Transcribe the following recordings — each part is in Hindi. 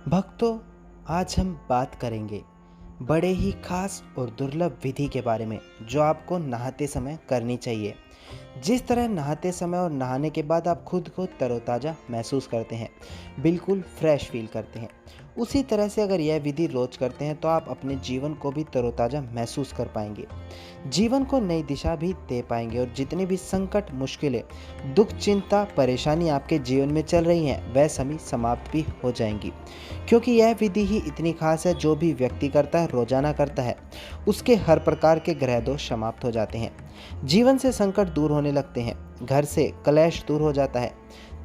भक्तों, आज हम बात करेंगे बड़े ही खास और दुर्लभ विधि के बारे में जो आपको नहाते समय करनी चाहिए। जिस तरह नहाते समय और नहाने के बाद आप खुद को तरोताज़ा महसूस करते हैं, बिल्कुल फ्रेश फील करते हैं, उसी तरह से अगर यह विधि रोज करते हैं तो आप अपने जीवन को भी तरोताज़ा महसूस कर पाएंगे, जीवन को नई दिशा भी दे पाएंगे और जितनी भी संकट, मुश्किलें, दुख, चिंता, परेशानी आपके जीवन में चल रही हैं वह सभी समाप्त भी हो जाएंगी। क्योंकि यह विधि ही इतनी खास है, जो भी व्यक्ति करता है, रोजाना करता है, उसके हर प्रकार के ग्रह दोष समाप्त हो जाते हैं, जीवन से संकट दूर होने लगते हैं, घर से कलेश दूर हो जाता है,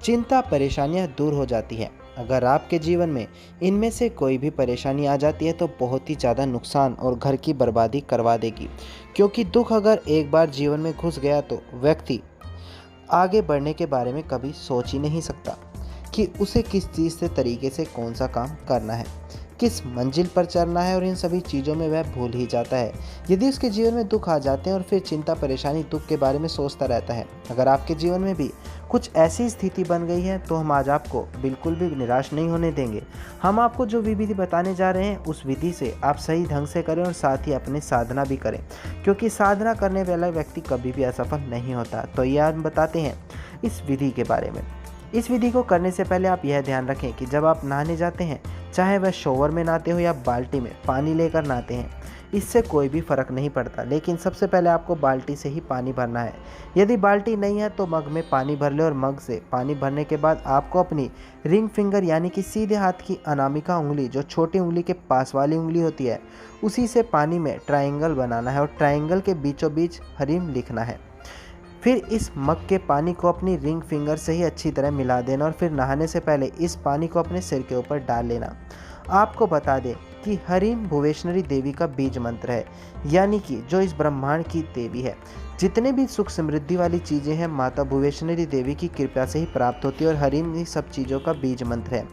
चिंता परेशानियां दूर हो जाती है। अगर आपके जीवन में इनमें से कोई भी परेशानी आ जाती है तो बहुत ही ज़्यादा नुकसान और घर की बर्बादी करवा देगी। क्योंकि दुख अगर एक बार जीवन में घुस गया तो व्यक्ति आगे बढ़ने के बारे में कभी सोच ही नहीं सकता कि उसे किस चीज़ से, तरीके से कौन सा काम करना है, किस मंजिल पर चलना है, और इन सभी चीज़ों में वह भूल ही जाता है। यदि उसके जीवन में दुख आ जाते हैं और फिर चिंता, परेशानी, दुख के बारे में सोचता रहता है। अगर आपके जीवन में भी कुछ ऐसी स्थिति बन गई है तो हम आज आपको बिल्कुल भी निराश नहीं होने देंगे। हम आपको जो विधि बताने जा रहे हैं उस विधि से आप सही ढंग से करें और साथ ही अपनी साधना भी करें, क्योंकि साधना करने वाला व्यक्ति कभी भी असफल नहीं होता। तो यह हम बताते हैं इस विधि के बारे में। इस विधि को करने से पहले आप यह ध्यान रखें कि जब आप नहाने जाते हैं, चाहे वह शॉवर में नहाते हो या बाल्टी में पानी लेकर नहाते हैं, इससे कोई भी फ़र्क नहीं पड़ता। लेकिन सबसे पहले आपको बाल्टी से ही पानी भरना है। यदि बाल्टी नहीं है तो मग में पानी भर ले और मग से पानी भरने के बाद आपको अपनी रिंग फिंगर यानी कि सीधे हाथ की अनामिका उंगली, जो छोटी उंगली के पास वाली उंगली होती है, उसी से पानी में ट्रायंगल बनाना है और ट्रायंगल के बीचों बीच हरिम लिखना है। फिर इस मग के पानी को अपनी रिंग फिंगर से ही अच्छी तरह मिला देना और फिर नहाने से पहले इस पानी को अपने सिर के ऊपर डाल लेना। आपको बता दें कि हरिम भुवेश्वरी देवी का बीज मंत्र है, यानी कि जो इस ब्रह्मांड की देवी है। जितने भी सुख समृद्धि वाली चीज़ें हैं माता भुवेश्वरी देवी की कृपा से ही प्राप्त होती है और हरिम ही सब चीज़ों का बीज मंत्र है,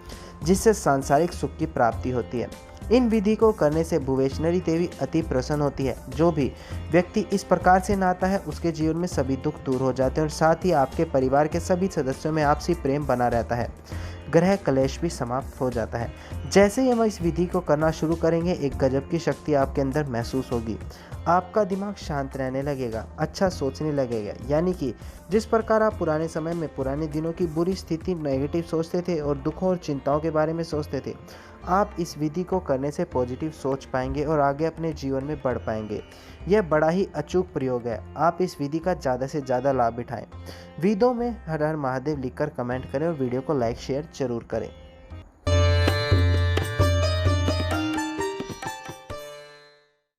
जिससे सांसारिक सुख की प्राप्ति होती है। इन विधि को करने से भुवेश्वरी देवी अति प्रसन्न होती है। जो भी व्यक्ति इस प्रकार से नहाता है उसके जीवन में सभी दुख दूर हो जाते हैं और साथ ही आपके परिवार के सभी सदस्यों में आपसी प्रेम बना रहता है, ग्रह कलेश भी समाप्त हो जाता है। जैसे ही हम इस विधि को करना शुरू करेंगे, एक गजब की शक्ति आपके अंदर महसूस होगी। आपका दिमाग शांत रहने लगेगा, अच्छा सोचने लगेगा। यानी कि जिस प्रकार आप पुराने समय में, पुराने दिनों की बुरी स्थिति, नेगेटिव सोचते थे और दुखों और चिंताओं के बारे में सोचते थे, आप इस विधि को करने से पॉजिटिव सोच पाएंगे और आगे अपने जीवन में बढ़ पाएंगे। यह बड़ा ही अचूक प्रयोग है। आप इस विधि का ज़्यादा से ज़्यादा लाभ उठाएं। वीडियो में हर हर महादेव लिखकर कमेंट करें और वीडियो को लाइक शेयर जरूर करें।